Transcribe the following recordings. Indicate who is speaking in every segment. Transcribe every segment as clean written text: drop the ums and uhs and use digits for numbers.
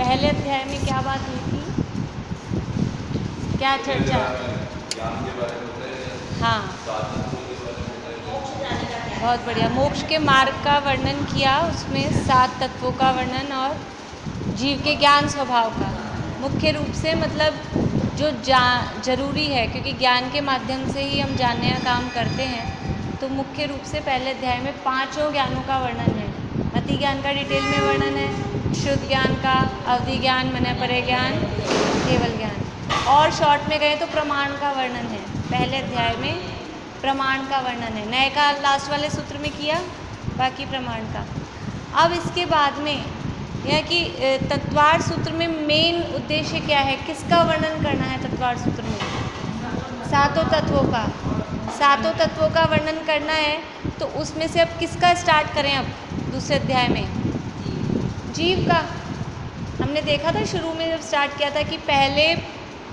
Speaker 1: पहले अध्याय में क्या बात हुई थी, क्या चर्चा? हाँ, बहुत बढ़िया। मोक्ष के मार्ग का वर्णन किया, उसमें 7 तत्वों का वर्णन और जीव के ज्ञान स्वभाव का। मुख्य रूप से मतलब जो जरूरी है, क्योंकि ज्ञान के माध्यम से ही हम जानने का काम करते हैं, तो मुख्य रूप से पहले अध्याय में 5 ज्ञानों का वर्णन है। अति ज्ञान का डिटेल में वर्णन है, शुद्ध ज्ञान का, अवधि ज्ञान, मन परे ज्ञान, केवल ज्ञान, और शॉर्ट में गए तो प्रमाण का वर्णन है। पहले अध्याय में प्रमाण का वर्णन है, नए का लास्ट वाले सूत्र में किया, बाकी प्रमाण का। अब इसके बाद में यह कि तत्वार्थ सूत्र में मेन उद्देश्य क्या है, किसका वर्णन करना है तत्वार्थ सूत्र में? 7 तत्वों का। 7 तत्वों का वर्णन करना है, तो उसमें से अब किसका स्टार्ट करें? अब दूसरे अध्याय में जीव का। हमने देखा था शुरू में जब स्टार्ट किया था कि पहले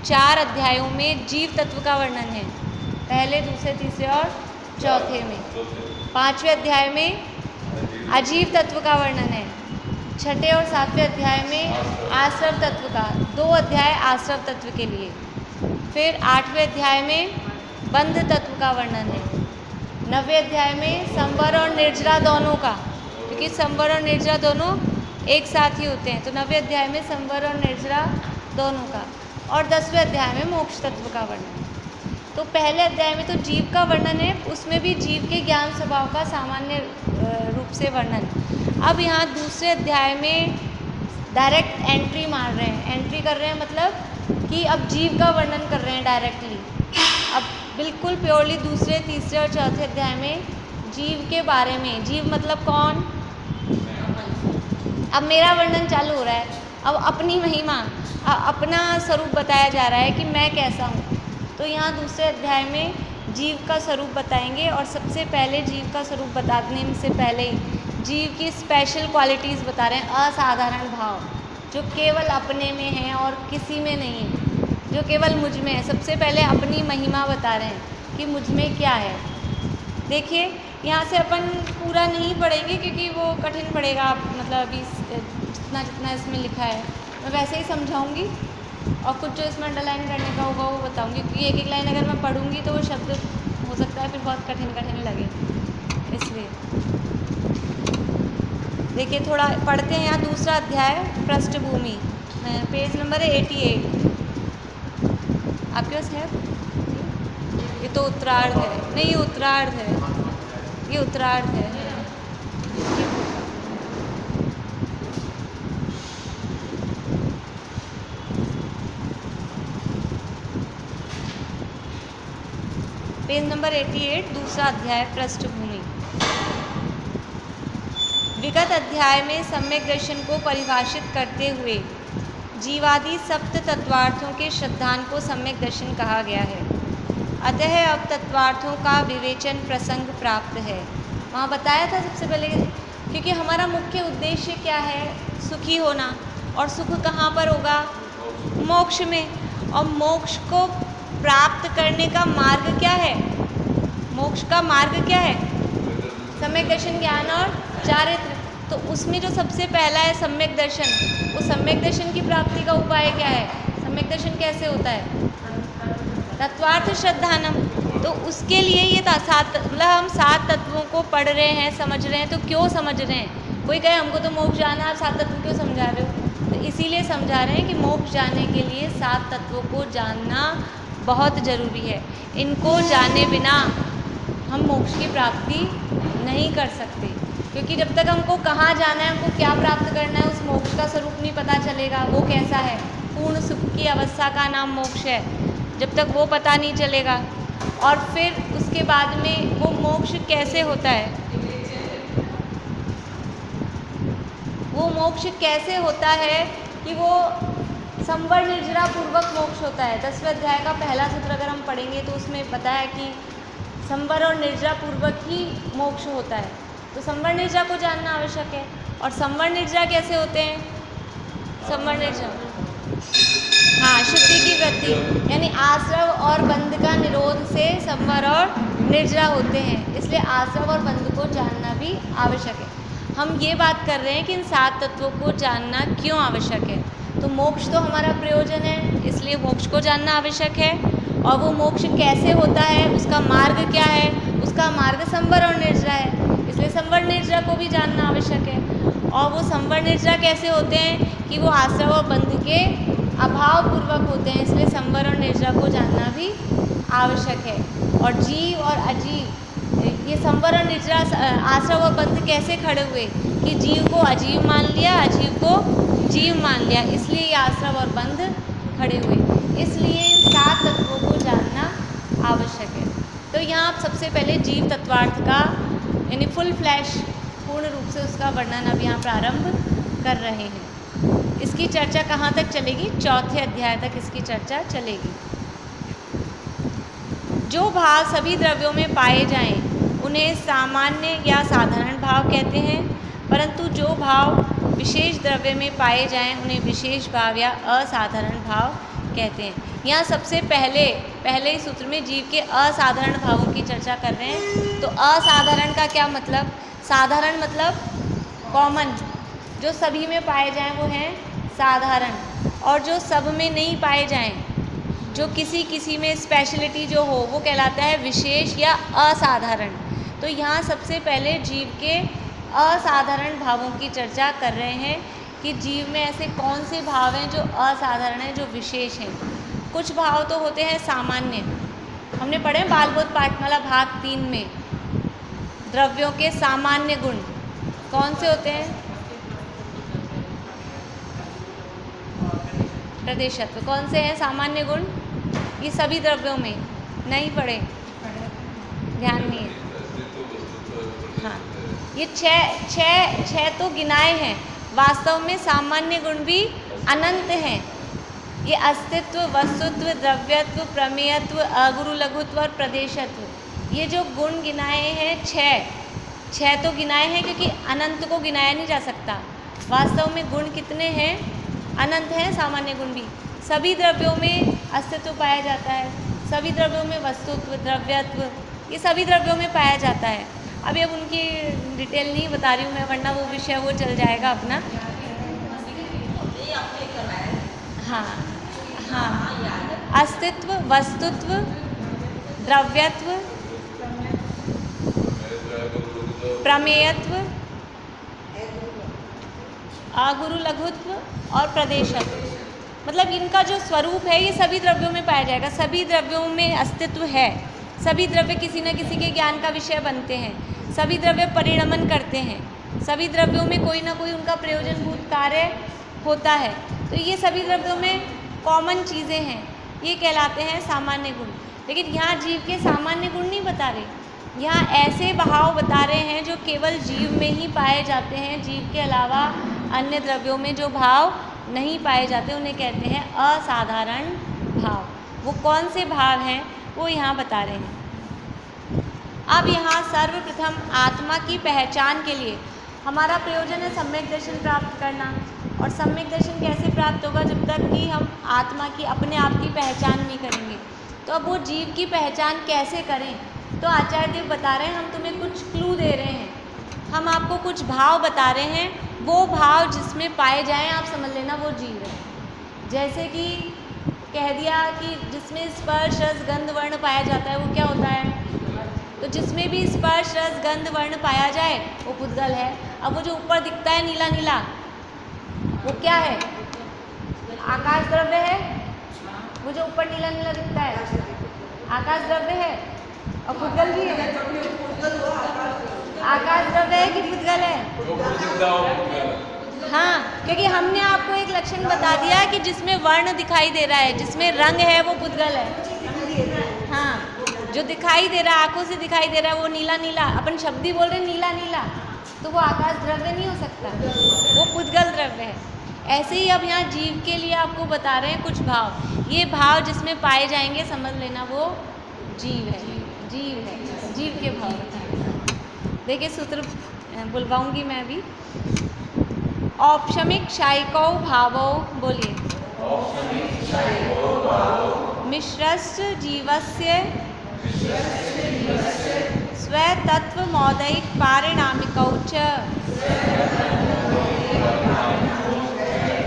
Speaker 1: 4 अध्यायों में जीव तत्व का वर्णन है, पहले, दूसरे, तीसरे और चौथे में। 5वें अध्याय में अजीव तत्व का वर्णन है, 6ठे और 7वें अध्याय में आश्रव तत्व का, 2 अध्याय आश्रव तत्व के लिए। फिर 8वें अध्याय में बंध तत्व का वर्णन है, 9वें अध्याय में संवर और निर्जरा दोनों का, क्योंकि संवर और निर्जरा दोनों एक साथ ही होते हैं, तो 9वें अध्याय में संवर और निर्जरा दोनों का, और 10वें अध्याय में मोक्ष तत्व का वर्णन। तो पहले अध्याय में तो जीव का वर्णन है, उसमें भी जीव के ज्ञान स्वभाव का सामान्य रूप से वर्णन। अब यहाँ दूसरे अध्याय में डायरेक्ट एंट्री मार रहे हैं, एंट्री कर रहे हैं मतलब कि अब जीव का वर्णन कर रहे हैं डायरेक्टली। अब बिल्कुल प्योरली दूसरे, तीसरे और चौथे अध्याय में जीव के बारे में, जीव मतलब कौन, अब मेरा वर्णन चालू हो रहा है, अब अपनी महिमा, अपना स्वरूप बताया जा रहा है कि मैं कैसा हूँ। तो यहाँ दूसरे अध्याय में जीव का स्वरूप बताएंगे, और सबसे पहले जीव का स्वरूप बताने से पहले जीव की स्पेशल क्वालिटीज़ बता रहे हैं, असाधारण भाव जो केवल अपने में है और किसी में नहीं है, जो केवल मुझ में है। सबसे पहले अपनी महिमा बता रहे हैं कि मुझ में क्या है। देखिए यहाँ से अपन पूरा नहीं पढ़ेंगे क्योंकि वो कठिन पड़ेगा, मतलब अभी जितना जितना इसमें लिखा है मैं वैसे ही समझाऊंगी, और कुछ जो इसमें अंडरलाइन करने का होगा वो बताऊंगी, क्योंकि एक एक लाइन अगर मैं पढ़ूंगी तो वो शब्द हो सकता है फिर बहुत कठिन कठिन लगे, इसलिए देखिए थोड़ा पढ़ते हैं। यहाँ दूसरा अध्याय पृष्ठभूमि, पेज नंबर है 88, आपके पास है? ये तो उत्तरार्ध है, नहीं ये उत्तरार्ध है, ये उत्तरार्ध है। पेज नंबर 88, दूसरा अध्याय पृष्ठभूमि। विगत अध्याय में सम्यक दर्शन को परिभाषित करते हुए जीवादि सप्त तत्वार्थों के श्रद्धान को सम्यक दर्शन कहा गया है। अतः अब तत्वार्थों का विवेचन प्रसंग प्राप्त है। वहाँ बताया था सबसे पहले, क्योंकि हमारा मुख्य उद्देश्य क्या है, सुखी होना, और सुख कहाँ पर होगा, मोक्ष में। और मोक्ष को प्राप्त करने का मार्ग क्या है, मोक्ष का मार्ग क्या है, सम्यक दर्शन, ज्ञान और चारित्र। तो उसमें जो सबसे पहला है सम्यक दर्शन, उस सम्यक दर्शन की प्राप्ति का उपाय क्या है, सम्यक दर्शन कैसे होता है, तत्वार्थ श्रद्धानम। तो उसके लिए ये मतलब हम 7 तत्वों को पढ़ रहे हैं, समझ रहे हैं, तो क्यों समझ रहे हैं? कोई कहे हमको तो मोक्ष जाना है, आप 7 तत्व क्यों समझा रहे हो? तो इसीलिए समझा रहे हैं कि मोक्ष जाने के लिए 7 तत्वों को जानना बहुत ज़रूरी है। इनको जाने बिना हम मोक्ष की प्राप्ति नहीं कर सकते, क्योंकि जब तक हमको कहाँ जाना है, हमको क्या प्राप्त करना है, उस मोक्ष का स्वरूप नहीं पता चलेगा, वो कैसा है, पूर्ण सुख की अवस्था का नाम मोक्ष है, जब तक वो पता नहीं चलेगा। और फिर उसके बाद में वो मोक्ष कैसे होता है, वो मोक्ष कैसे होता है कि वो संवर निर्जरा पूर्वक मोक्ष होता है। 10वें अध्याय का पहला सूत्र अगर हम पढ़ेंगे तो उसमें बताया कि संवर और निर्जरा पूर्वक ही मोक्ष होता है। तो संवर निर्जरा को जानना आवश्यक है। और संवर निर्जरा कैसे होते हैं, संवर निर्जरा, हाँ, शुद्धि की वृद्धि, यानी आश्रव और बंध का निरोध से संवर और निर्जरा होते हैं, इसलिए आश्रव और बंध को जानना भी आवश्यक है। हम ये बात कर रहे हैं कि इन 7 तत्वों को जानना क्यों आवश्यक है। तो मोक्ष तो हमारा प्रयोजन है, इसलिए मोक्ष को जानना आवश्यक है। और वो मोक्ष कैसे होता है, उसका मार्ग क्या है, उसका मार्ग संवर और निर्जरा है, इसलिए संवर निर्जरा को भी जानना आवश्यक है। और वो संवर निर्जरा कैसे होते हैं कि वो आश्रव और बंध के अभाव पूर्वक होते हैं, इसलिए संवर और निर्जरा को जानना भी आवश्यक है। और जीव और अजीव, ये संवर और निर्जरा आश्रव और बंध कैसे खड़े हुए कि जीव को अजीव मान लिया, अजीव को जीव मान लिया, इसलिए ये आश्रव और बंध खड़े हुए। इसलिए इन 7 तत्वों को जानना आवश्यक है। तो यहाँ आप सबसे पहले जीव तत्वार्थ का यानी फुल फ्लैश पूर्ण रूप से उसका वर्णन अब यहाँ प्रारंभ कर रहे हैं। इसकी चर्चा कहाँ तक चलेगी? 4थे अध्याय तक इसकी चर्चा चलेगी। जो भाव सभी द्रव्यों में पाए जाएं उन्हें सामान्य या साधारण भाव कहते हैं, परंतु जो भाव विशेष द्रव्य में पाए जाएं उन्हें विशेष भाव या असाधारण भाव कहते हैं। यहाँ सबसे पहले ही सूत्र में जीव के असाधारण भावों की चर्चा कर रहे हैं। तो असाधारण का क्या मतलब? साधारण मतलब कॉमन, जो सभी में पाए जाएं वो हैं साधारण, और जो सब में नहीं पाए जाएं, जो किसी में स्पेशलिटी जो हो, वो कहलाता है विशेष या असाधारण। तो यहाँ सबसे पहले जीव के असाधारण भावों की चर्चा कर रहे हैं कि जीव में ऐसे कौन से भाव हैं जो असाधारण हैं, जो विशेष हैं। कुछ भाव तो होते हैं सामान्य, हमने पढ़े बालबोध पाठमाला भाग 3 में द्रव्यों के सामान्य गुण कौन से होते हैं? प्रदेशत्व। कौन से हैं सामान्य गुण? ये सभी द्रव्यों में नहीं पढ़े, ध्यान नहीं है। हाँ, ये छह तो गिनाए हैं, वास्तव में सामान्य गुण भी अनंत हैं। ये अस्तित्व, वस्तुत्व, द्रव्यत्व, प्रमेयत्व, अगुरु लघुत्व और प्रदेशत्व, ये जो गुण गिनाए हैं छह तो गिनाए हैं, क्योंकि अनंत को गिनाया नहीं जा सकता। वास्तव में गुण कितने हैं? अनंत हैं सामान्य गुण भी। सभी द्रव्यों में अस्तित्व पाया जाता है, सभी द्रव्यों में वस्तुत्व, द्रव्यत्व, ये सभी द्रव्यों में पाया जाता है। अभी अब उनकी डिटेल नहीं बता रही हूँ मैं, वरना वो विषय वो चल जाएगा अपना। हाँ, अस्तित्व, वस्तुत्व, द्रव्यत्व, प्रमेयत्व, अगुरु लघुत्व और प्रदेशत्व, मतलब इनका जो स्वरूप है ये सभी द्रव्यों में पाया जाएगा। सभी द्रव्यों में अस्तित्व है, सभी द्रव्य किसी न किसी के ज्ञान का विषय बनते हैं, सभी द्रव्य परिणमन करते हैं, सभी द्रव्यों में कोई ना कोई उनका प्रयोजनभूत कार्य होता है। तो ये सभी द्रव्यों में कॉमन चीज़ें हैं, ये कहलाते हैं सामान्य गुण। लेकिन यहाँ जीव के सामान्य गुण नहीं बता रहे, यहाँ ऐसे भाव बता रहे हैं जो केवल जीव में ही पाए जाते हैं। जीव के अलावा अन्य द्रव्यों में जो भाव नहीं पाए जाते उन्हें कहते हैं असाधारण भाव। वो कौन से भाव हैं वो यहाँ बता रहे हैं। अब यहाँ सर्वप्रथम आत्मा की पहचान के लिए हमारा प्रयोजन है सम्यक दर्शन प्राप्त करना। और सम्यक दर्शन कैसे प्राप्त होगा? जब तक कि हम आत्मा की अपने आप की पहचान नहीं करेंगे। तो अब वो जीव की पहचान कैसे करें? तो आचार्य देव बता रहे हैं, हम तुम्हें कुछ क्लू दे रहे हैं, हम आपको कुछ भाव बता रहे हैं, वो भाव जिसमें पाए जाएं आप समझ लेना वो जीव है। जैसे कि कह दिया कि जिसमें स्पर्श रस गंध वर्ण पाया जाता है वो क्या होता है? तो जिसमें भी स्पर्श रस गंध वर्ण पाया जाए वो पुद्गल है। अब वो जो ऊपर दिखता है नीला नीला वो क्या है? आकाश द्रव्य है। वो जो ऊपर नीला नीला दिखता है आकाश द्रव्य है और पुद्गल भी है। आकाश द्रव्य है कि पुद्गल है? हाँ, क्योंकि हमने आपको एक लक्षण बता दिया कि जिसमें वर्ण दिखाई दे रहा है, जिसमें रंग है वो पुद्गल है। हाँ, जो दिखाई दे रहा है, आंखों से दिखाई दे रहा है वो नीला नीला, अपन शब्दी बोल रहे हैं नीला नीला, तो वो आकाश द्रव्य नहीं हो सकता, वो पुद्गल द्रव्य है। ऐसे ही अब यहाँ जीव के लिए आपको बता रहे हैं कुछ भाव। ये भाव जिसमें पाए जाएंगे समझ लेना वो जीव है, जीव है, जीव के भाव बता रहे हैं। देखिए सूत्र बुलवाऊंगी मैं भी। औपशमिक क्षयिकौ भावौ, बोलिए। मिश्रश्च जीवस्य स्वतत्व मौदैक पारिणामिकौ च।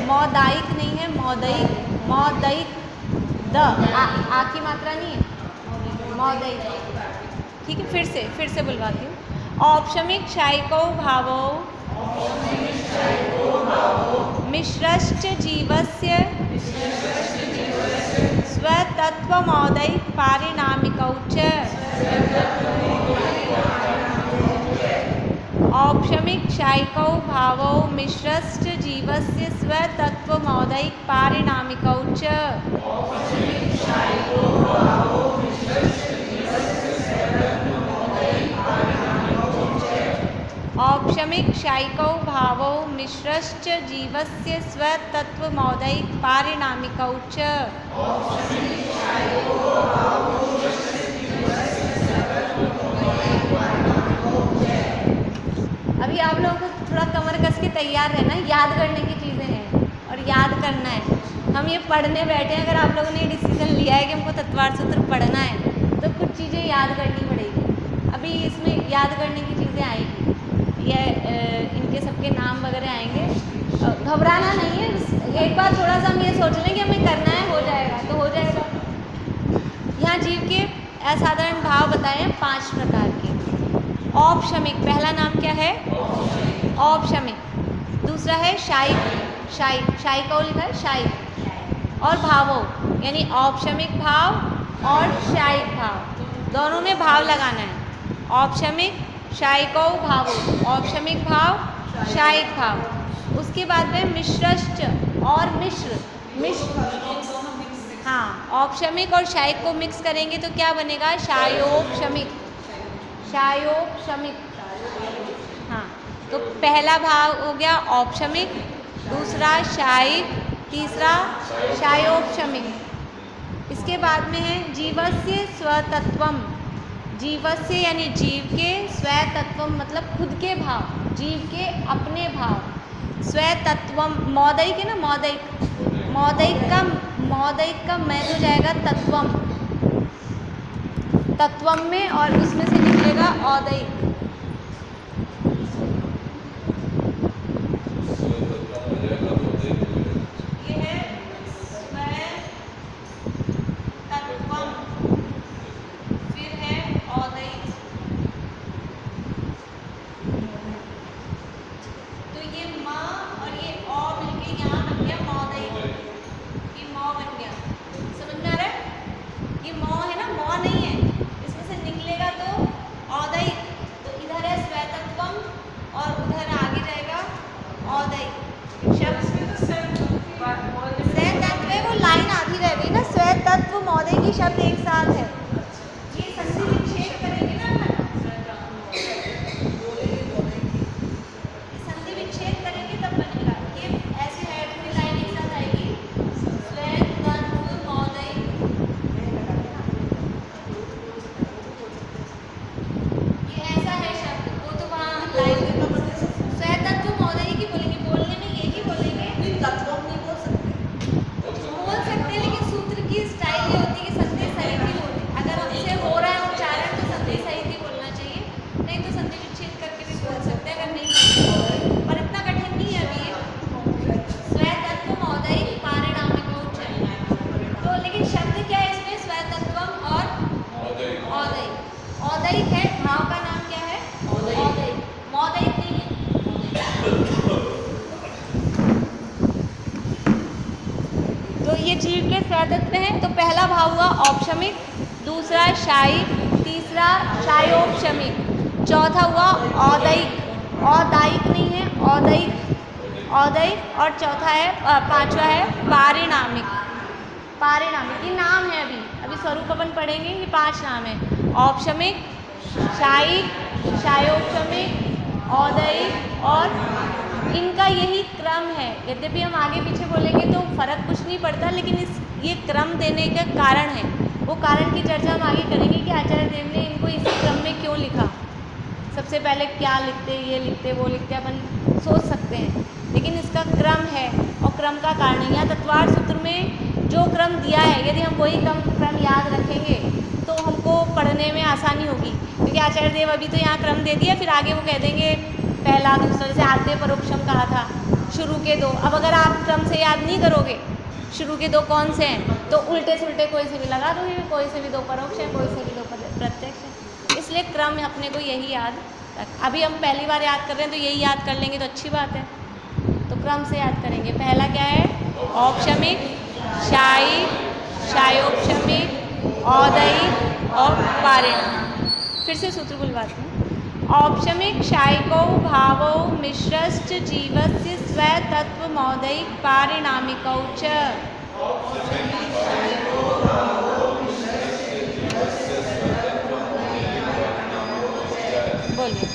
Speaker 1: मौदायिक नहीं है, आ की मात्रा नहीं है, मौदई। ठीक है, फिर से बुलवाती हूँ। औपशमिक शायिकौ भावौ मिश्रश्च जीवस्य स्वतत्वमौदैक पारिणामिकौ च। औपशमिक शायिकौ भावौ मिश्रश्च जीवस्य स्वतत्वमौदैक पारिणामिकौ च। औपशमिक शायिकौ भावौ मिश्रश्च जीवस्य स्वतत्वमौदैक पारिणामिकौ च। अभी आप लोगों को थोड़ा कमर कस के तैयार रहना, याद करने की चीज़ें हैं और याद करना है। हम ये पढ़ने बैठे हैं, अगर आप लोगों ने डिसीजन लिया है कि हमको तत्वार्थ सूत्र पढ़ना है तो कुछ चीज़ें याद करनी पड़ेगी। अभी इसमें याद करने की चीज़ें आएगी, ये इनके सबके नाम वगैरह आएंगे। घबराना नहीं है, एक बार थोड़ा सा हम ये सोच लें कि हमें करना है, हो जाएगा तो हो जाएगा। यहाँ जीव के असाधारण भाव बताए हैं 5 प्रकार के। औपशमिक, पहला नाम क्या है? औपशमिक। दूसरा है शायिक, शायिकौ लिखा है शायिक। और भावो यानी औपशमिक भाव और शायिक भाव, दोनों में भाव लगाना है। औपशमिक शायिकौ भावो, औपशमिक भाव शायिक भाव। उसके बाद में मिश्रश्च और मिश्र। हाँ, औपशमिक और शायिक को मिक्स करेंगे तो क्या बनेगा? शायोपशमिक। हाँ, तो पहला भाव हो गया औपशमिक, दूसरा शायिक, तीसरा शायोपशमिक। इसके बाद में है जीवस्य स्वतत्वम। जीवस्य यानी जीव के, स्वतत्वम मतलब खुद के भाव, जीव के अपने भाव। स्वतत्वम मौदैक है ना, मौदैक का मैं हो जाएगा तत्वम, तत्वम में, और उसमें से निकलेगा औदैक। ये है स्वतत्वम, फिर है औदैक। तो ये माँ और ये औ मिलके यहाँ बन गया मौदैक, ये मौ बन गया। समझ में आ रहा है? ये मौ है ना, मौ नहीं है, इसमें से निकलेगा तो औदैक। तो इधर है स्वतत्वम और उधर आगे जाएगा औदैक। शब्द स्वतत्व है, वो लाइन आधी रह गई ना, स्वतत्व मौदैक की शब्द एक साथ है। ये संधि विच्छेद करेंगे ना, संधि विच्छेद करेंगे तब बनेगा। ये ऐसे है, पूरी लाइन एक साथ आएगी, स्वतत्व मौदैक। ये ऐसा है शब्द, वो तो वहाँ लाइन स्वतत्व मौदैक ही बोलेंगे, बोलने में एक ही बोलेंगे, तत्वम नहीं बोल सकते, लेकिन सूत्र की स्टाइल ये होती है कि संधि सहित ही बोले। अगर हमसे हो रहा है उच्चारण तो संधि सहित ही बोलना चाहिए, नहीं तो संधि विच्छेद करके भी बोल सकते हैं अगर नहीं, पर इतना कठिन नहीं है अभी ये। स्वतत्व मौदैक पारिणामिकौ च। तो लेकिन शब्द क्या है इसमें? स्वतत्वम और औदैक। औदैक है, भाव का नाम क्या है? औदैक। मौदैक नहीं है। तो ये जीव के स्वतत्व हैं। तो पहला भाव हुआ औपशमिक, दूसरा शायिक, तीसरा शायोपशमिक, चौथा हुआ औदैक। औदायिक नहीं है, औदैक। और चौथा है, पांचवा है पारिणामिक। ये नाम है, अभी स्वरूप अपन पढ़ेंगे। ये 5 नाम है: औपशमिक, शायिक, शायोपशमिक, औदैक, और इनका यही क्रम है। यद्यपि हम आगे पीछे बोलेंगे तो फर्क कुछ नहीं पड़ता, लेकिन ये क्रम देने का कारण है। वो कारण की चर्चा हम आगे करेंगे कि आचार्य देव ने इनको इसी क्रम में क्यों लिखा। सबसे पहले क्या लिखते, ये लिखते, वो लिखते, अपन सोच सकते हैं, लेकिन इसका क्रम है और क्रम का कारण है। यहाँ तत्वार्थ सूत्र में जो क्रम दिया है, यदि हम वही क्रम याद रखेंगे तो हमको पढ़ने में आसानी होगी, क्योंकि आचार्य देव अभी तो यहाँ क्रम दे दिया, फिर आगे वो कह देंगे पहला दूसरा, जैसे आद्य परोक्षम कहा था शुरू के 2। अब अगर आप क्रम से याद नहीं करोगे शुरू के दो कौन से हैं, तो उल्टे सुल्टे कोई से भी लगा दूँगी, कोई से भी दो परोक्ष हैं, कोई से भी दो प्रत्यक्ष हैं। इसलिए क्रम अपने को यही याद अभी हम पहली बार याद कर रहे हैं तो यही याद कर लेंगे तो अच्छी बात है। तो क्रम से याद करेंगे। पहला क्या है? औपशमिक, शायिक, शायोपशमिक, औदैहिक और पारिणामिक। फिर से सूत्र बुलवाते हैं। औपशमिक शायिकौ भावौ मिश्रश्च जीवस्य स्वतत्वमौदैहिक पारिणामिकौ च। बोलिए।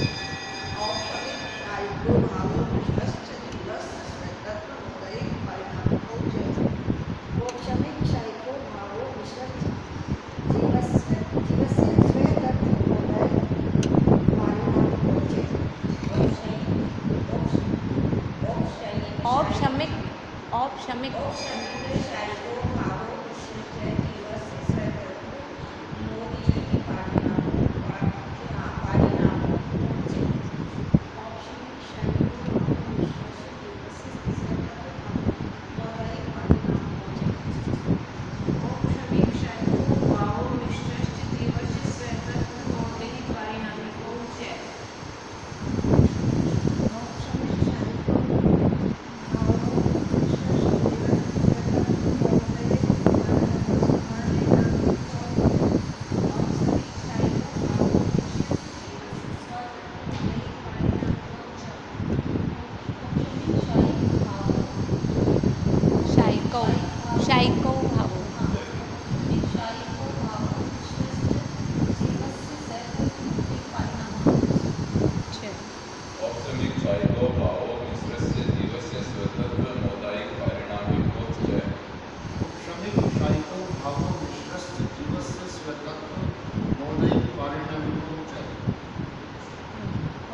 Speaker 1: औपशमिक, औपशमिक शायिकौ भावो।
Speaker 2: औपशमिक शायिकौ भावो मिश्रस्य जीवस्य स्वतत्वमौदैहिक पारिणामिकौ च।
Speaker 3: औपशमिक शायिकौ भावो मिश्रस्य जीवस्य स्वतत्वमौदैहिक पारिणामिकौ च।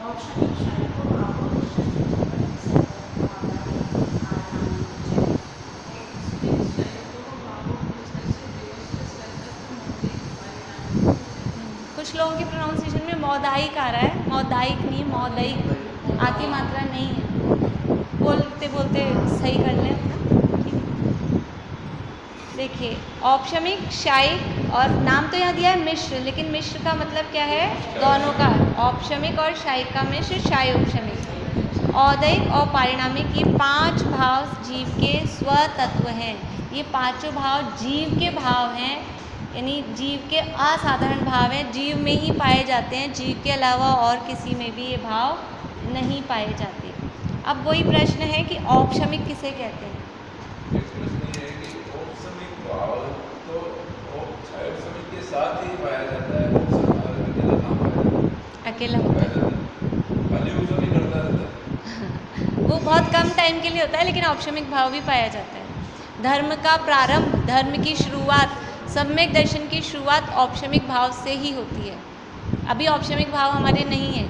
Speaker 3: औपशमिक शायिकौ भावो मिश्रस्य
Speaker 1: कुछ लोगों के प्रोनाउंसिएशन में मौदाइक आ रहा है, मौदाइक नहीं, मौदैहिक आती मात्रा नहीं है। बोलते बोलते सही कर लें अपना। देखिए, औपशमिक, शायिक और नाम तो यहाँ दिया है मिश्र, लेकिन मिश्र का मतलब क्या है? दोनों का। औपशमिक और शायिक का मिश्र शायोपशमिक। औदैहिक और पारिणामिक, ये 5 भाव जीव के स्वतत्व हैं। ये पांचों भाव जीव के भाव हैं, यानी जीव के असाधारण भाव हैं, जीव में ही पाए जाते हैं, जीव के अलावा और किसी में भी ये भाव नहीं पाए जाते। अब वही प्रश्न है कि औपशमिक किसे कहते हैं?
Speaker 2: एक प्रश्न ये है कि औपशमिक भाव तो शायोपशमिक के साथ ही पाया जाता है, अकेला कहाँ पाया जाता है?
Speaker 1: अकेला होता है।
Speaker 2: खाली औपशमिक करता रहता है।
Speaker 1: वो बहुत कम टाइम के लिए होता है, लेकिन औपशमिक भाव भी पाया जाता है। धर्म का प्रारंभ, धर्म की शुरुआत, सम्यक दर्शन की शुरुआत औपशमिक भाव से ही होती है। अभी औपशमिक भाव हमारे नहीं है।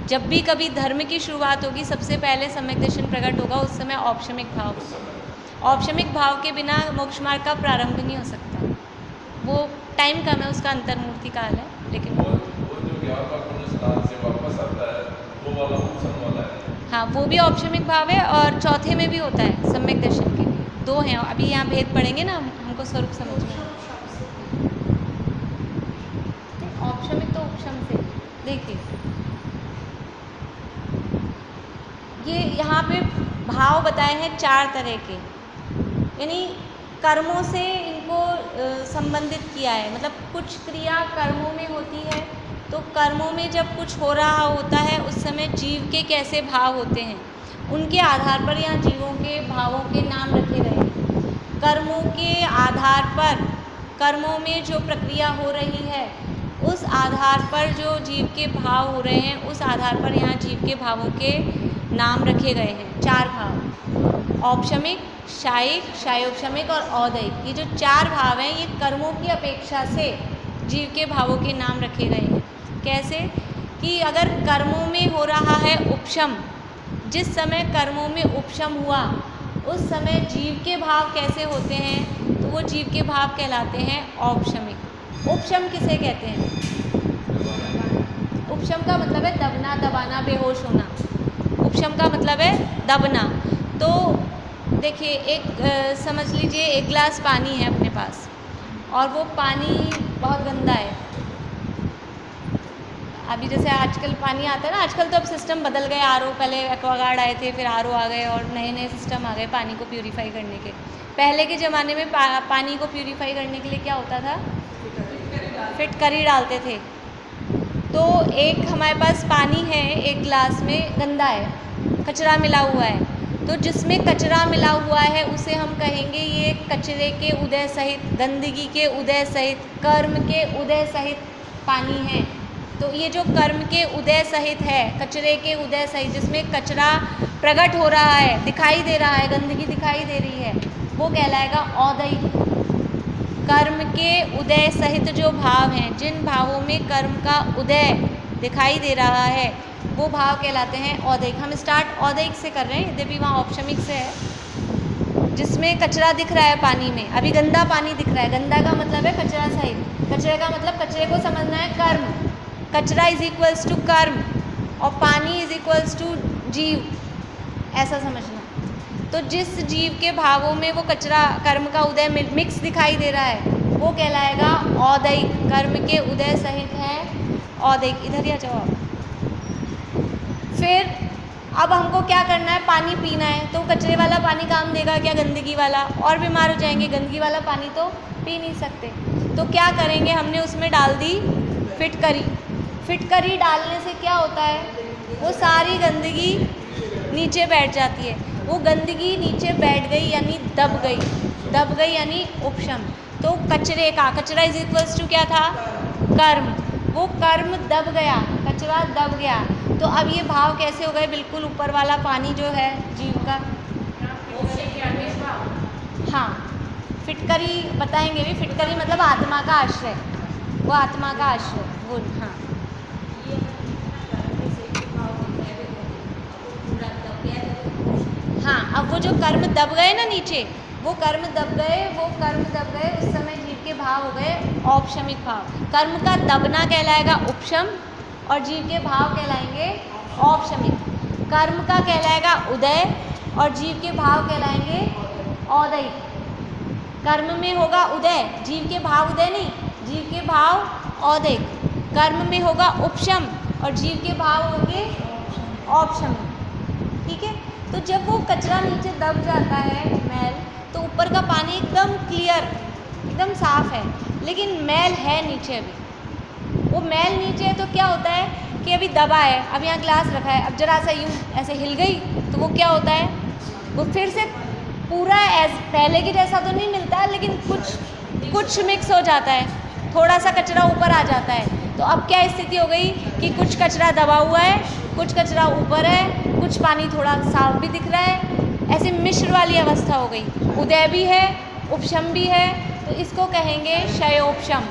Speaker 1: जब भी कभी धर्म की शुरुआत होगी, सबसे पहले सम्यक दर्शन प्रकट होगा, उस समय औपशमिक भाव होगा। औपशमिक भाव के बिना मोक्ष मार्ग का प्रारंभ नहीं हो सकता। वो टाइम कम है, उसका अंतर्मूर्ति काल है, लेकिन
Speaker 2: वो जो ज्ञान का पुण्य स्नान से वापस आता है, वो वाला औपशम वाला है।
Speaker 1: हाँ, वो भी औपशमिक भाव है और चौथे में भी होता है सम्यक दर्शन के लिए। 2 हैं, अभी यहाँ भेद पढ़ेंगे ना, हमको स्वरूप समझ में। औपशमिक तो उपशम से। देखिए, ये यहाँ पे भाव बताए हैं 4 तरह के, यानी कर्मों से इनको संबंधित किया है। मतलब कुछ क्रिया कर्मों में होती है, तो कर्मों में जब कुछ हो रहा होता है, उस समय जीव के कैसे भाव होते हैं, उनके आधार पर यहाँ जीवों के भावों के नाम रखे गए हैं। कर्मों के आधार पर, कर्मों में जो प्रक्रिया हो रही है, उस आधार पर जो जीव के भाव हो रहे हैं, उस आधार पर यहाँ जीव के भावों के नाम रखे गए हैं। 4 भाव, औपशमिक, शायिक, शायोपशमिक और औदैहिक। ये जो 4 भाव हैं, ये कर्मों की अपेक्षा से जीव के भावों के नाम रखे गए हैं। कैसे कि अगर कर्मों में हो रहा है उपशम, जिस समय कर्मों में उपशम हुआ, उस समय जीव के भाव कैसे होते हैं, तो वो जीव के भाव कहलाते हैं औपशमिक। उपशम किसे कहते हैं? उपशम का मतलब है दबना, दबाना, बेहोश होना। उपशम का मतलब है दबना। तो देखिए समझ लीजिए एक गिलास पानी है अपने पास और वो पानी बहुत गंदा है। अभी जैसे आजकल पानी आता है ना, आजकल तो अब सिस्टम बदल गए, आरओ, पहले एक्वागार्ड आए थे, फिर आरओ आ गए और नए नए सिस्टम आ गए पानी को प्यूरीफाई करने के। पहले के ज़माने में पानी को प्यूरीफाई करने के लिए क्या होता था, फिटकरी डालते थे। तो एक हमारे पास पानी है, एक गिलास में गंदा है, कचरा मिला हुआ है, तो जिसमें कचरा मिला हुआ है उसे हम कहेंगे ये कचरे के उदय सहित, गंदगी के उदय सहित, कर्म के उदय सहित पानी है। तो ये जो कर्म के उदय सहित है, कचरे के उदय सहित, जिसमें कचरा प्रकट हो रहा है, दिखाई दे रहा है, गंदगी दिखाई दे रही है, वो कहलाएगा औदैहिक। कर्म के उदय सहित जो भाव हैं, जिन भावों में कर्म का उदय दिखाई दे रहा है, वो भाव कहलाते हैं औदैहिक। हम स्टार्ट औदैहिक से कर रहे हैं, यद्यपि वहाँ औपशमिक से है। जिसमें कचरा दिख रहा है पानी में, अभी गंदा पानी दिख रहा है, गंदा का मतलब है कचरा सहित, कचरे का मतलब कचरे को समझना है कर्म, कचरा इज इक्वल्स टू कर्म और पानी इज इक्वल्स टू जीव, ऐसा समझना। तो जिस जीव के भावों में वो कचरा कर्म का उदय मिक्स दिखाई दे रहा है, वो कहलाएगा औदैहिक। कर्म के उदय सहित है औदैहिक। इधर ही आ जाओ आप। फिर अब हमको क्या करना है, पानी पीना है, तो कचरे वाला पानी काम देगा क्या, गंदगी वाला, और बीमार हो जाएंगे। गंदगी वाला पानी तो पी नहीं सकते, तो क्या करेंगे, हमने उसमें डाल दी फिटकरी। फिटकरी डालने से क्या होता है, वो सारी गंदगी नीचे बैठ जाती है। वो गंदगी नीचे बैठ गई यानी दब गई, दब गई यानी उपशम। तो कचरे का, कचरा इज इक्वल्स टू क्या था, कर्म, वो कर्म दब गया, कचरा दब गया। तो अब ये भाव कैसे हो गए, बिल्कुल ऊपर वाला पानी जो है जीव का, हाँ, फिटकरी बताएंगे भी। फिटकरी मतलब आत्मा का आश्रय, वो आत्मा का आश्रय, वो, हाँ। हाँ, अब वो जो कर्म दब गए ना नीचे, वो कर्म दब गए, वो कर्म दब गए, उस समय जीव के भाव हो गए औपशमिक भाव। कर्म का दबना कहलाएगा उपशम और जीव के भाव कहलाएंगे औपशमिक। कर्म का कहलाएगा उदय और जीव के भाव कहलाएंगे औदैहिक। कर्म में होगा उदय, जीव के भाव उदय नहीं, जीव के भाव औदैहिक। कर्म में होगा उपशम और जीव के भाव होंगे औपशमिक। ठीक है, तो जब वो कचरा नीचे दब जाता है, मैल, तो ऊपर का पानी एकदम क्लियर, एकदम साफ है, लेकिन मैल है नीचे अभी। वो मैल नीचे है तो क्या होता है कि अभी दबा है, अब यहाँ ग्लास रखा है, अब जरा सा यूँ ऐसे हिल गई तो वो क्या होता है, वो फिर से पूरा पहले की जैसा तो नहीं मिलता, लेकिन कुछ मिक्स हो जाता है, थोड़ा सा कचरा ऊपर आ जाता है। तो अब क्या स्थिति हो गई कि कुछ कचरा दबा हुआ है, कुछ कचरा ऊपर है, कुछ पानी थोड़ा साफ भी दिख रहा है, ऐसे मिश्र वाली अवस्था हो गई। उदय भी है, उपशम भी है, तो इसको कहेंगे क्षयोपशम।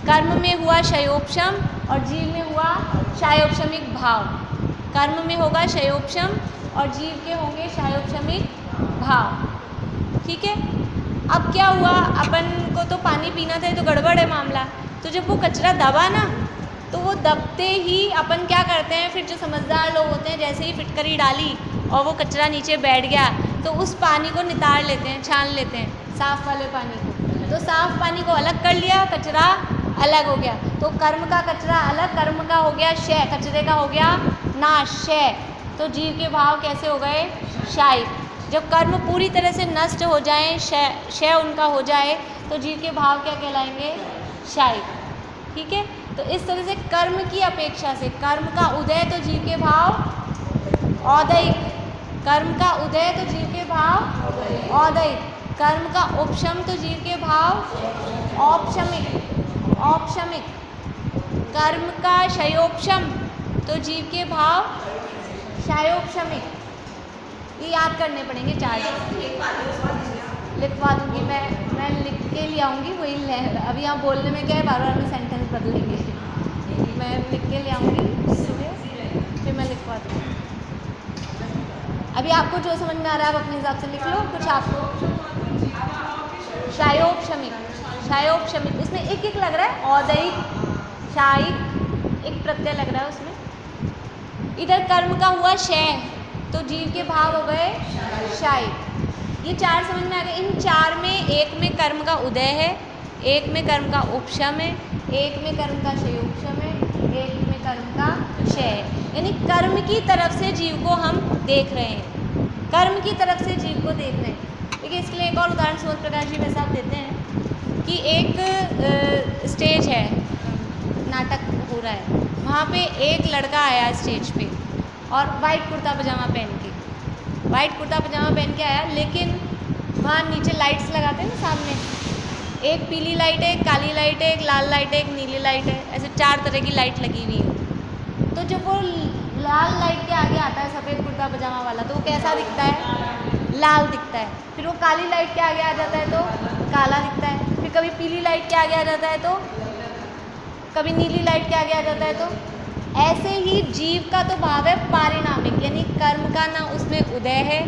Speaker 1: कर्म में हुआ क्षयोपशम और जीव में हुआ क्षयोपशमिक भाव। कर्म में होगा क्षयोपशम और जीव के होंगे क्षयोपशमिक भाव। ठीक है, अब क्या हुआ, अपन को तो पानी पीना था, तो गड़बड़ है मामला। तो जब वो कचरा दबा ना, तो वो दबते ही अपन क्या करते हैं, फिर जो समझदार लोग होते हैं, जैसे ही फिटकरी डाली और वो कचरा नीचे बैठ गया, तो उस पानी को नितार लेते हैं, छान लेते हैं, साफ़ वाले पानी को। तो साफ़ पानी को अलग कर लिया, कचरा अलग हो गया। तो कर्म का कचरा अलग, कर्म का हो गया क्षय, कचरे का हो गया नाश, क्षय। तो जीव के भाव कैसे हो गए, क्षयिक। जब कर्म पूरी तरह से नष्ट हो जाए, क्षय उनका हो जाए, तो जीव के भाव क्या कहलाएंगे, क्षयिक। ठीक है, तो इस तरह से कर्म की अपेक्षा से, कर्म का उदय तो जीव के भाव औदैहिक, कर्म का उदय तो जीव के भाव औदैहिक, कर्म का उपशम तो जीव के भाव औपशमिक, औपशमिक, कर्म का क्षयोपशम तो जीव के भाव क्षयोपशमिक। ये याद करने पड़ेंगे चार्ट, लिखवा दूंगी मैं लिख के ले आऊँगी, वही अभी यहाँ बोलने में क्या है, बार बार में सेंटेंस बदलेंगे। मैं लिख के ले आऊँगी सुबह, फिर मैं लिखवा दूँगी। अभी आपको जो समझ में आ रहा है आप अपने हिसाब से लिख लो, कुछ आपको क्षयोपशमिक, क्षयोपशमिक, इसमें एक एक लग रहा है, औदैहिक, क्षयिक, एक प्रत्यय लग रहा है उसमें। इधर कर्म का हुआ क्षय, तो जीव के भाव हो गए क्षयिक। ये 4 समझ में आ गए। इन 4 में एक में कर्म का उदय है, एक में कर्म का उपशम है, एक में कर्म का क्षयोपशम है, एक में कर्म का क्षय है। यानी कर्म की तरफ से जीव को हम देख रहे हैं, कर्म की तरफ से जीव को देख रहे हैं। देखिए इसके लिए एक और उदाहरण सूर्य प्रकाश जी भाई साहब देते हैं कि एक स्टेज है, नाटक हो रहा है, वहाँ पे एक लड़का आया स्टेज पे और वाइट कुर्ता पजामा पहन के, वाइट कुर्ता पजामा पहन के आया, लेकिन वहाँ नीचे लाइट्स लगाते हैं ना सामने, एक पीली लाइट है, एक काली लाइट है, एक लाल लाइट है, एक नीली लाइट है, ऐसे 4 तरह की लाइट लगी हुई है। तो जब वो लाल लाइट के आगे आता है सफ़ेद कुर्ता पजामा वाला, तो वो कैसा दिखता है? लाल दिखता है। फिर वो काली लाइट के आगे आ जाता है तो काला दिखता है। फिर कभी पीली लाइट के आगे आ जाता है तो कभी नीली लाइट के आगे आ जाता है। तो ऐसे ही जीव का तो भाव है पारिणामिक, यानी कर्म का ना उसमें उदय है,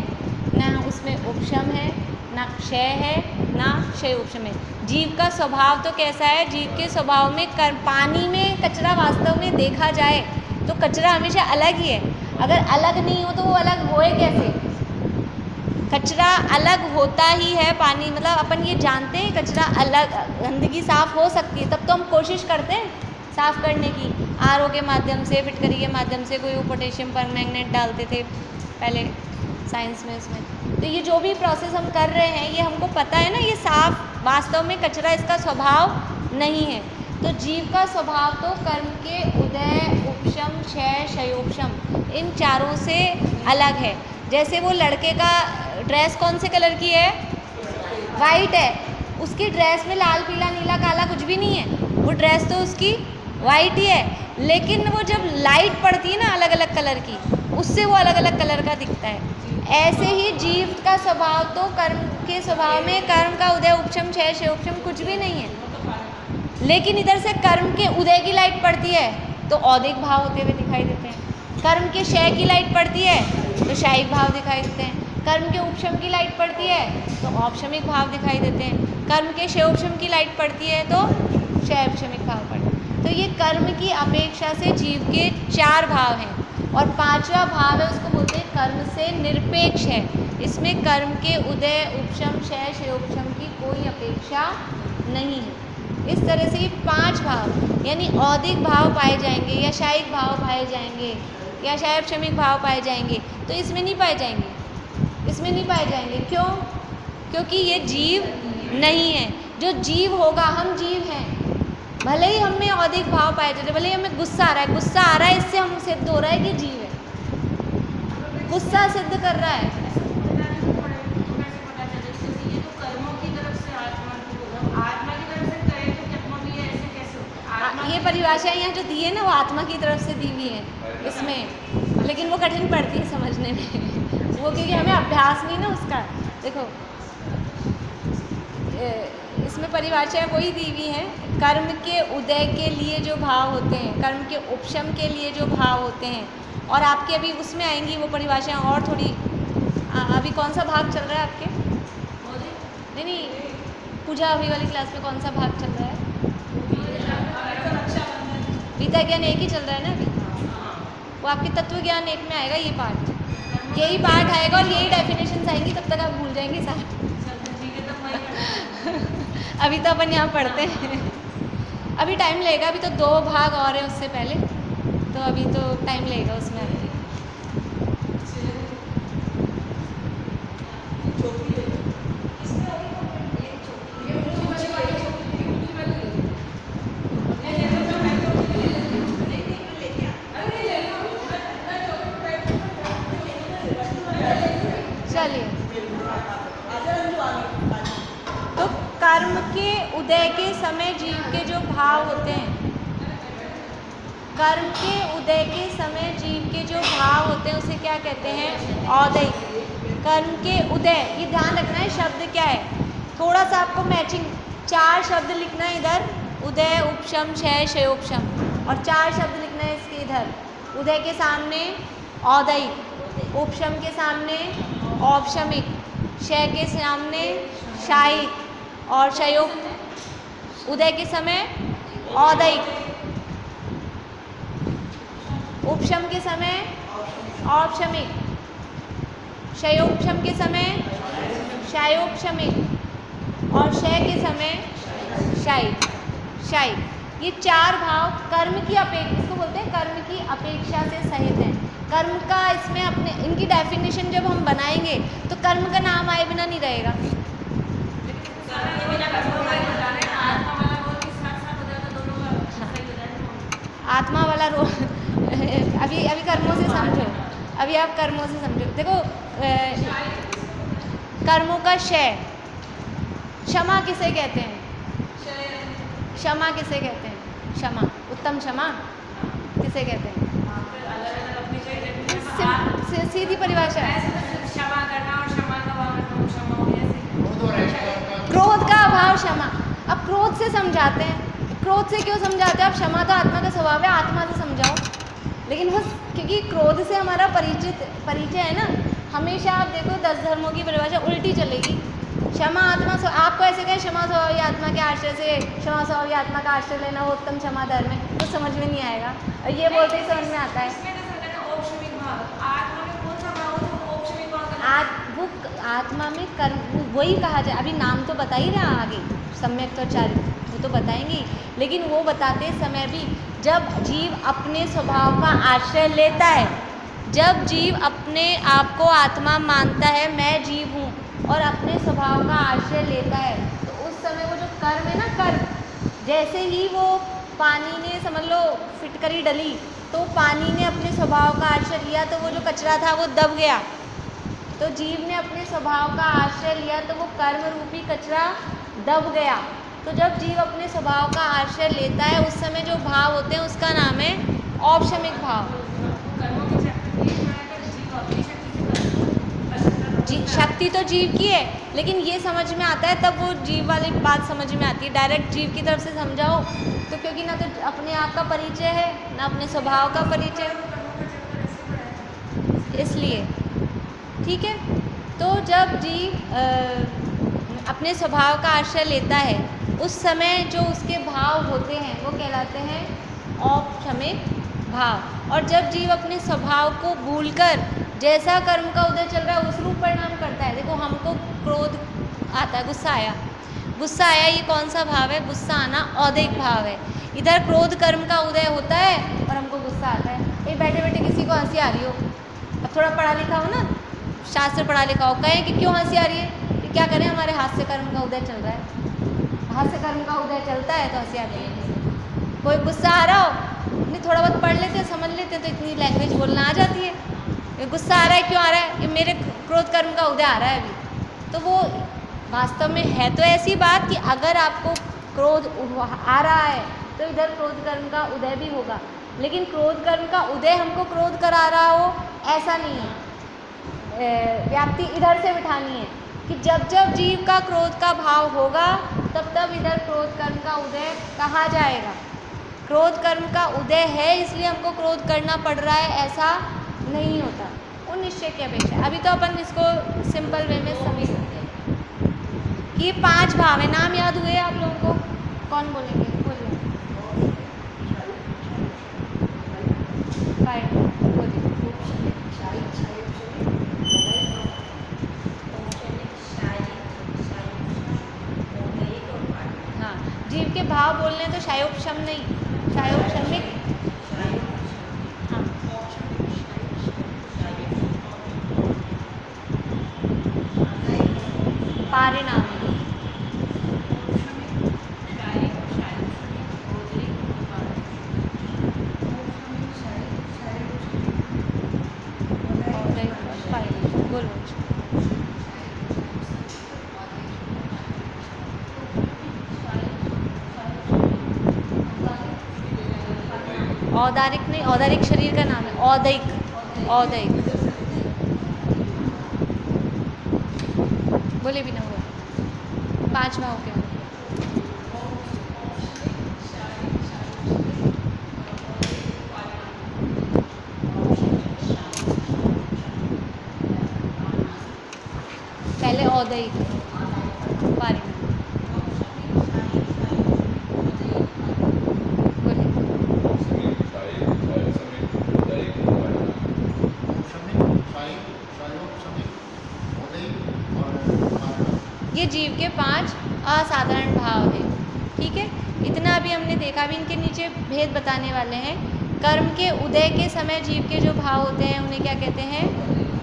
Speaker 1: ना उसमें उपशम है, ना क्षय है, ना क्षय उपशम है। जीव का स्वभाव तो कैसा है? जीव के स्वभाव में पानी में कचरा वास्तव में देखा जाए तो कचरा हमेशा अलग ही है। अगर अलग नहीं हो तो वो अलग होए कैसे? कचरा अलग होता ही है पानी, मतलब अपन ये जानते हैं कचरा अलग, गंदगी साफ़ हो सकती है, तब तो हम कोशिश करते हैं साफ़ करने की, आरओ के माध्यम से, फिटकरी के माध्यम से, कोई वो पोटेशियम परमैंगनेट डालते थे पहले साइंस में उसमें। तो ये जो भी प्रोसेस हम कर रहे हैं ये हमको पता है ना, ये साफ वास्तव में कचरा इसका स्वभाव नहीं है। तो जीव का स्वभाव तो कर्म के उदय, उपशम, क्षय, क्षयोपशम इन चारों से अलग है। जैसे वो लड़के का ड्रेस कौन से कलर की है? वाइट है, उसकी ड्रेस में लाल पीला नीला काला कुछ भी नहीं है, वो ड्रेस तो उसकी वाइट ही है, लेकिन वो जब लाइट पड़ती है ना अलग अलग कलर की, उससे वो अलग अलग कलर का दिखता है। ऐसे ही जीव का स्वभाव तो कर्म के स्वभाव में कर्म का उदय, उपशम, क्षय, क्षयोपशम कुछ भी नहीं है, लेकिन इधर से कर्म के उदय की लाइट पड़ती है तो औदिक भाव होते हुए दिखाई देते हैं, कर्म के क्षय की लाइट पड़ती है तो क्षयिक भाव दिखाई देते हैं, कर्म के उपशम की लाइट पड़ती है तो औपशमिक भाव दिखाई देते हैं, कर्म के क्षयोपशम की लाइट पड़ती है तो क्षयोपशमिक भाव पड़ते हैं। तो ये कर्म की अपेक्षा से जीव के 4 भाव हैं, और 5वां भाव है उसको बोलते हैं कर्म से निरपेक्ष है। इसमें कर्म के उदय, उपशम, क्षय, क्षयोपशम की कोई अपेक्षा नहीं है। इस तरह से ये 5 भाव यानी औदिक भाव पाए जाएंगे, या क्षयिक भाव पाए जाएंगे, या क्षयोपशमिक भाव पाए जाएंगे, तो इसमें नहीं पाए जाएंगे, इसमें नहीं पाए जाएंगे। क्यों? क्योंकि ये जीव नहीं है। जो जीव होगा, हम जीव हैं, भले ही हमें औदिक भाव पाए जाते, भले ही हमें गुस्सा आ रहा है, इससे हम सिद्ध हो रहा है कि जीव है, गुस्सा सिद्ध कर रहा है। ये परिभाषा यहाँ जो दी है ना वो आत्मा की तरफ से दी हुई है इसमें, लेकिन वो कठिन पड़ती है समझने में वो, क्योंकि हमें अभ्यास नहीं ना उसका। देखो इसमें परिभाषा वही दी हुई है, कर्म के उदय के लिए जो भाव होते हैं, कर्म के उपशम के लिए जो भाव होते हैं, और आपके अभी उसमें आएंगी वो परिभाषा और थोड़ी। अभी कौन सा भाग चल रहा है आपके? नहीं, पूजा अभी वाली क्लास में कौन सा भाग चल रहा है? गीता ज्ञान एक ही चल रहा है ना अभी, वो आपके तत्व ज्ञान एक में आएगा, ये पार्ट, यही पार्ट आएगा और यही डेफिनेशंस आएंगी, तब तक आप भूल जाएंगे सारा। अभी तो अपन यहाँ पढ़ते हैं, अभी टाइम लगेगा, अभी तो 2 भाग और है उससे पहले, तो अभी तो टाइम लगेगा उसमें अभी। चलिए, तो कर्म के उदय के समय जीव के जो भाव होते हैं, कर्म के उदय के समय जीव के जो भाव होते हैं उसे क्या कहते हैं? औदयिक। कर्म के उदय, ये ध्यान रखना है शब्द क्या है, थोड़ा सा आपको मैचिंग, 4 शब्द लिखना है इधर, उदय, उपशम, क्षय, क्षयोपशम, और 4 शब्द लिखना है इसके इधर, उदय के सामने औदयिक, उपशम के सामने औपशमिक, क्षय के सामने क्षयिक, और उदय के समय औदयिक, उपशम के समय औपशमिक, क्षयोपशम के समय शायोपशमिक और शय के समय शायिक। शायिक, ये चार भाव कर्म की अपेक्षा, इसको बोलते हैं कर्म की अपेक्षा से सहित हैं। कर्म का इसमें अपने इनकी डेफिनेशन जब हम बनाएंगे तो कर्म का नाम आए बिना नहीं रहेगा। आत्मा वाला रोल अभी अभी कर्मों से समझो, अभी आप कर्मों से समझो। देखो कर्मों का क्षय, क्षमा किसे कहते हैं? क्षमा किसे कहते हैं? क्षमा, उत्तम क्षमा किसे कहते हैं? सीधी परिभाषा है,
Speaker 4: क्षमा करना और क्षमा का भाव क्षमा हो गया।
Speaker 1: क्रोध का अभाव क्षमा। अब क्रोध से समझाते हैं, क्रोध से क्यों समझाते हैं? अब क्षमा तो आत्मा का स्वभाव है, आत्मा से समझाओ। लेकिन बस क्योंकि क्रोध से हमारा परिचय है ना, हमेशा आप देखो 10 धर्मों की परिभाषा उल्टी चलेगी। क्षमा आत्मा, आपको ऐसे कहें क्षमा स्वभावी आत्मा के आश्रय से, क्षमा स्वभावी आत्मा का आश्रय लेना वो उत्तम क्षमा धर्म है, तो समझ में नहीं आएगा। और ये बोलते ही समझ में आता है। वो आत्मा में कर्म, वही कहा जाए। अभी नाम तो बता ही रहा आगे, सम्यक तो चारित्र, वो तो बताएंगे। लेकिन वो बताते समय भी जब जीव अपने स्वभाव का आश्रय लेता है, जब जीव अपने आप को आत्मा मानता है, मैं जीव हूँ, और अपने स्वभाव का आश्रय लेता है, तो उस समय वो जो कर्म है ना, कर्म, जैसे ही वो पानी ने समझ लो फिटकरी डली, तो पानी ने अपने स्वभाव का आश्रय लिया, तो वो जो कचरा था वो दब गया। तो जीव ने अपने स्वभाव का आश्रय लिया, तो वो कर्म रूपी कचरा दब गया। तो जब जीव अपने स्वभाव का आश्रय लेता है, उस समय जो भाव होते हैं उसका नाम है औपशमिक भाव। शक्ति तो जीव की है, लेकिन ये समझ में आता है तब वो जीव वाली बात समझ में आती है। डायरेक्ट जीव की तरफ से समझाओ तो, क्योंकि ना तो अपने आप का परिचय है, ना अपने स्वभाव का परिचय, इसलिए ठीक है। तो जब जीव अपने स्वभाव का आश्रय लेता है, उस समय जो उसके भाव होते हैं वो कहलाते हैं औपशमिक भाव। और जब जीव अपने स्वभाव को भूलकर जैसा कर्म का उदय चल रहा है उस रूप परिणाम करता है। देखो हमको क्रोध आता है, गुस्सा आया, गुस्सा आया, ये कौन सा भाव है? गुस्सा आना औदैहिक भाव है। इधर क्रोध कर्म का उदय होता है और हमको गुस्सा आता है। ये बैठे बैठे किसी को हंसी आ रही हो, अब थोड़ा पढ़ा लिखा हो ना, शास्त्र पढ़ा लिखा हो, कहें कि क्यों हंसी आ रही है? कि क्या करें, हमारे हास्य कर्म का उदय चल रहा है, हास्य कर्म का उदय चलता है तो हंसी आती है। कोई गुस्सा आ रहा हो, नहीं थोड़ा बहुत पढ़ लेते हैं, समझ लेते हैं, तो इतनी लैंग्वेज बोलना आ जाती है। ये गुस्सा आ रहा है, क्यों आ रहा है? ये मेरे क्रोध कर्म का उदय आ रहा है अभी। तो वो वास्तव में है तो ऐसी बात कि अगर आपको क्रोध आ रहा है तो इधर क्रोध कर्म का उदय भी होगा, लेकिन क्रोध कर्म का उदय हमको क्रोध करा रहा हो ऐसा नहीं है। व्याप्ति इधर से बिठानी है कि जब जब जीव का क्रोध का भाव होगा तब तब इधर क्रोध कर्म का उदय कहा जाएगा। क्रोध कर्म का उदय है इसलिए हमको क्रोध करना पड़ रहा है ऐसा नहीं होता, वो निश्चय की अपेक्षा। अभी तो अपन इसको सिंपल वे में समझ सकते हैं कि ये 5 भाव है। नाम याद हुए आप लोगों को? कौन बोलेंगे? बोलिए। हाँ, जीव के भाव बोलने तो शायोपशम नहीं, शायोपशमिक, हाँ, पारिणाम, औदारिक नहीं, औदारिक शरीर का नाम है, औदैहिक, औदैहिक बोले भी ना हुआ। 5 भाव के पहले औदैहिक, पारिणाम, बोले।
Speaker 3: औपशमिक, शायोपशमिक, औदैहिक और पारिणाम।
Speaker 1: ये जीव के 5 असाधारण भाव हैं। ठीक है, इतना अभी हमने देखा। अभी इनके नीचे भेद बताने वाले हैं। कर्म के उदय के समय जीव के जो भाव होते हैं उन्हें क्या कहते हैं?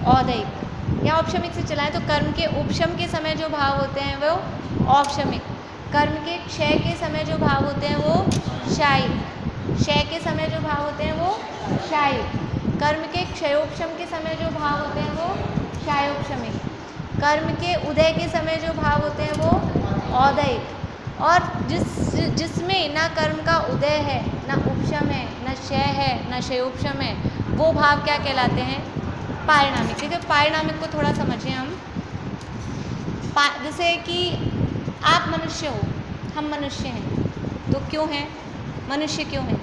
Speaker 1: औदैहिक। या औपशमिक से चलाएं तो कर्म के उपशम के समय जो भाव होते हैं वो औपशमिक। कर्म के क्षय के समय जो भाव होते हैं वो शायिक। क्षय के समय जो भाव होते हैं वो शायिक। कर्म के क्षयोपशम के समय जो भाव होते हैं वो क्षयोपशमिक। कर्म के उदय के समय जो भाव होते हैं वो औदैहिक। और जिसमें ना कर्म का उदय है, ना उपशम है, ना क्षय है, ना क्षयोपशम है, वो भाव क्या कहलाते हैं? पारिणामिक। ठीक है, पारिणामिक को थोड़ा समझें हम। जैसे कि आप मनुष्य हो, हम मनुष्य हैं, तो क्यों हैं मनुष्य? क्यों हैं?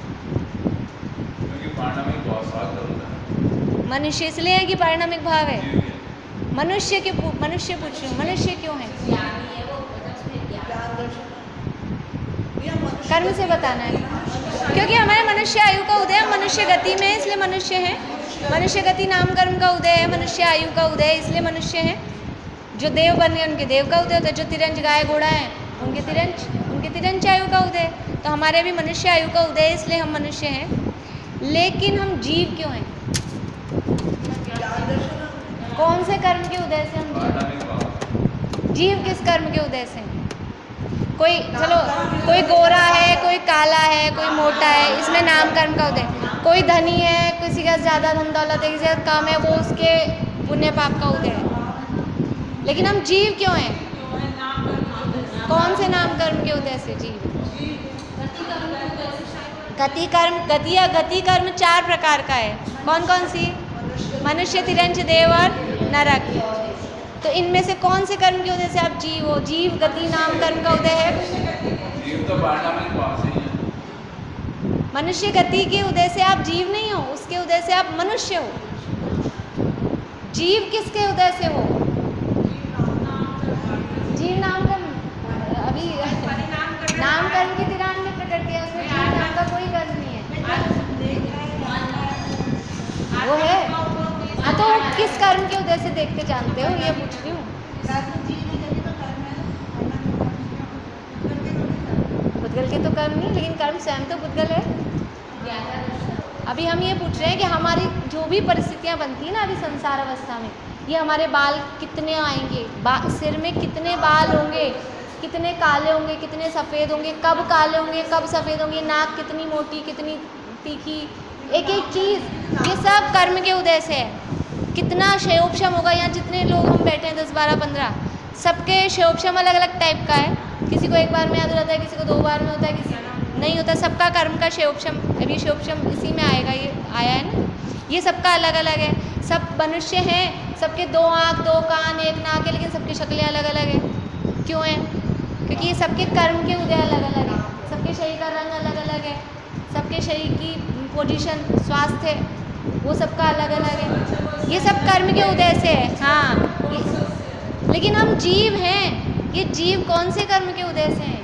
Speaker 2: क्योंकि पारिणामिक भाव साथ होता है।
Speaker 1: मनुष्य इसलिए है कि पारिणामिक भाव है।
Speaker 2: जीव है।
Speaker 1: मनुष्य पूछ रही हूँ, मनुष्य क्यों है? कर्म से बताना है। क्योंकि हमारे मनुष्य आयु का उदय, हम मनुष्य गति में है इसलिए मनुष्य हैं। मनुष्य गति नाम कर्म का उदय है, मनुष्य आयु का उदय है इसलिए मनुष्य हैं। जो देव बन गए उनके देव का उदय होता है, जो तिरंज गाय घोड़ा हैं उनके तिरंज आयु का उदय। तो हमारे भी मनुष्य आयु का उदय है इसलिए हम मनुष्य हैं। लेकिन हम जीव क्यों हैं? कौन से कर्म के उदय से हम
Speaker 2: पारिणामिक भाव।
Speaker 1: जीव किस कर्म के उदय से? कोई चलो, कोई गोरा है, कोई काला है, कोई मोटा है, इसमें नाम कर्म का उदय। कोई धनी है, किसी का ज़्यादा धन दौलत है, किसी का कम है, वो उसके पुण्य पाप का उदय है। लेकिन हम जीव क्यों हैं? कौन से नाम कर्म के उदय से जीव? गति कर्म 4 प्रकार का है। कौन कौन सी? मनुष्य, तिरंज, देव और नरक। तो इनमें से कौन से कर्म के उदय से आप जीव हो? जीव गति नाम कर्म का उदय है।
Speaker 2: जीव तो पारिणामिक भाव से ही है।
Speaker 1: मनुष्य गति के उदय से आप जीव नहीं हो, उसके उदय से आप मनुष्य हो। जीव किसके उदय से हो? जीव नाम कर्म। अभी नाम कर्म की तिरान में प्रकट किया, उसमें जीव नाम का कोई कर्म नहीं है। वो है। हाँ, तो किस कर्म के उदय से देखते जानते हो, ये पूछ रही हूँ। बुद्धगल के तो कर्म नहीं, लेकिन कर्म स्वयं तो बुद्धगल है। अभी हम ये पूछ रहे हैं कि हमारी जो भी परिस्थितियाँ बनती हैं ना अभी संसार अवस्था में, ये हमारे बाल कितने आएंगे, सिर में कितने बाल होंगे, कितने काले होंगे, कितने सफ़ेद होंगे, कब काले होंगे, कब सफ़ेद होंगे, नाक कितनी मोटी, कितनी तीखी, एक एक चीज़, ये सब कर्म के उदय से है। कितना क्षयोपशम होगा, यहाँ जितने लोग हम बैठे हैं 10, 12, 15, सबके क्षयोपशम अलग अलग टाइप का है। किसी को एक बार में याद हो जाता है, किसी को 2 बार में होता है, किसी नहीं होता। सबका कर्म का क्षयोपशम, अभी क्षयोपशम इसी में आएगा, ये आया है ना। ये सबका अलग अलग है। सब मनुष्य हैं, सबके 2 आँख, 2 कान, 1 नाक है, लेकिन सबकी शक्लें अलग अलग हैं। क्यों है? क्योंकि ये सबके कर्म के उदय अलग अलग है। सबके शरीर का रंग अलग अलग है, सबके शरीर की पोजीशन, स्वास्थ्य, वो सबका अलग अलग है। ये सब कर्म के उदय से है। हाँ, लेकिन हम जीव हैं। ये जीव कौन से कर्म के उदय से हैं?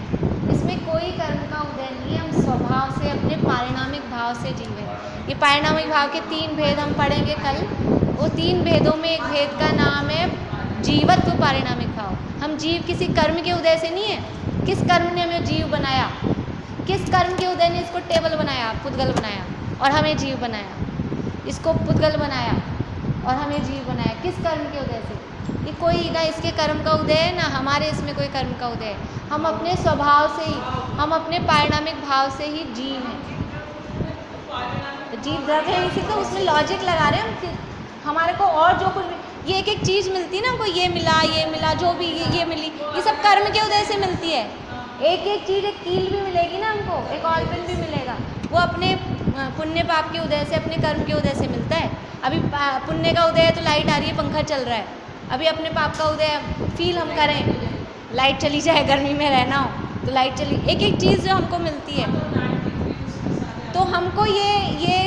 Speaker 1: इसमें कोई कर्म का उदय नहीं है। हम स्वभाव से, अपने पारिणामिक भाव से जीव हैं। ये पारिणामिक भाव के 3 भेद हम पढ़ेंगे कल। वो 3 भेदों में एक भेद का नाम है जीवत्व पारिणामिक भाव। हम जीव किसी कर्म के उदय से नहीं है। किस कर्म ने हमें जीव बनाया? किस कर्म के उदय ने इसको टेबल बनाया, पुद्गल बनाया, और हमें जीव बनाया? इसको पुद्गल बनाया और हमें जीव बनाया। किस कर्म के उदय से? ये कोई ना इसके कर्म का उदय है, ना हमारे इसमें कोई कर्म का उदय है। हम अपने स्वभाव से ही, हम अपने पारिणामिक भाव से ही जीव हैं। तो जीव दर्द है, इसी तो उसमें लॉजिक लगा रहे हैं हम। हमारे को और जो कुछ ये एक एक चीज़ मिलती है ना, हमको ये मिला, जो भी ये मिली, ये सब कर्म के उदय से मिलती है। एक एक चीज़, एक कील भी मिलेगी ना हमको, एक ऑलपिन भी मिलेगा, वो अपने पुण्य पाप के उदय से, अपने कर्म के उदय से मिलता है। अभी पुण्य का उदय है तो लाइट आ रही है, पंखा चल रहा है। अभी अपने पाप का उदय फील हम करें, लाइट चली जाए, गर्मी में रहना हो तो लाइट चली, एक एक चीज़ जो हमको मिलती है। तो हमको ये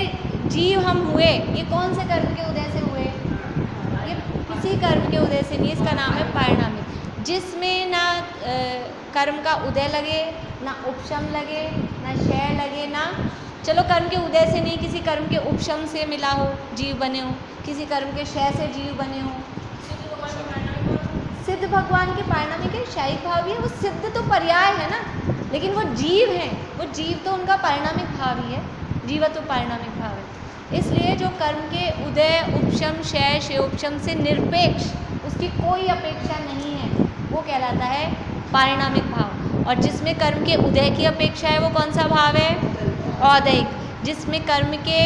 Speaker 1: जीव हम हुए, ये कौन से कर्म के उदय से हुए? ये किसी कर्म के उदय से नहीं, इसका नाम है पारिणामिक। जिसमें ना कर्म का उदय लगे, ना उपशम लगे, ना क्षय लगे, ना चलो कर्म के उदय से नहीं, किसी कर्म के उपशम से मिला हो, जीव बने हो, किसी कर्म के क्षय से जीव बने हो। सिद्ध भगवान के पारिणामिक है, शायिक भाव भी है। वो सिद्ध तो पर्याय है ना, लेकिन वो जीव हैं, वो जीव तो उनका पारिणामिक भाव ही है, जीवत्व पारिणामिक भाव है। इसलिए जो कर्म के उदय, उपशम, क्षय, क्षयोपशम से निरपेक्ष, उसकी कोई अपेक्षा नहीं है, वो कहलाता है पारिणामिक भाव। और जिसमें कर्म के उदय की अपेक्षा है वो कौन सा भाव है? औदैहिक। जिसमें कर्म के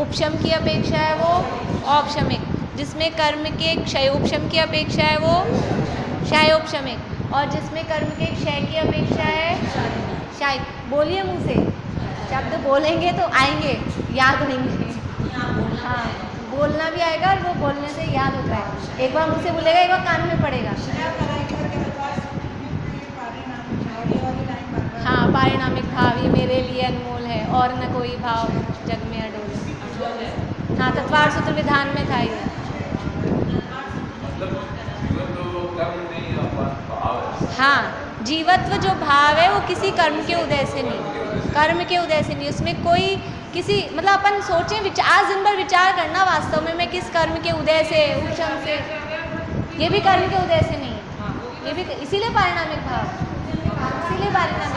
Speaker 1: उपशम की अपेक्षा है वो औपशमिक। जिसमें कर्म के क्षयोपशम की अपेक्षा है वो क्षयोपशमिक। और जिसमें कर्म के क्षय की अपेक्षा है शायिक। बोलिए मुँह से, शब्द बोलेंगे तो आएंगे, याद होंगे। हाँ, बोलना भी आएगा और वो बोलने से याद होता है। एक बार मुँह से बोलेगा, एक बार कान में पड़ेगा। हाँ, पारिणामिक भाव ही मेरे लिए अनमोल है और न कोई भाव जग में अडोल। हाँ, तत्वार सूत्र विधान में था ये।
Speaker 2: मतलब जीवन तो कर्म नहीं, भाव है।
Speaker 1: हाँ, जीवत्व जो भाव है वो किसी कर्म के उदय से नहीं, कर्म के उदय से नहीं। उसमें कोई किसी मतलब अपन सोचें, विचार दिन भर विचार करना वास्तव में मैं किस कर्म के उदय से, उपशम से, ये भी कर्म के उदय से नहीं है। ये भी इसीलिए पारिणामिक भाव, इसीलिए पारिणामिक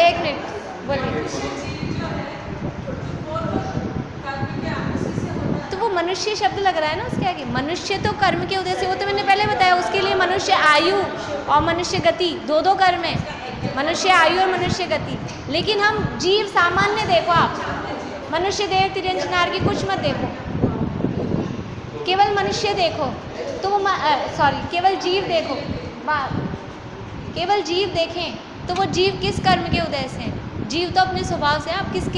Speaker 1: एक मिनट बोलिए। तो वो मनुष्य शब्द लग रहा है ना उसके आगे। मनुष्य तो कर्म के उदय से, वो तो मैंने पहले बताया। उसके लिए मनुष्य आयु और मनुष्य गति दो कर्म है, मनुष्य आयु और मनुष्य गति। लेकिन हम जीव सामान्य देखो, आप मनुष्य देव तिरंज नारकी कुछ मत देखो, केवल मनुष्य देखो तो वो केवल जीव देखो, केवल जीव देखें तो वो जीव किस कर्म के उदय से हैं? जीव तो अपने स्वभाव से, आप किस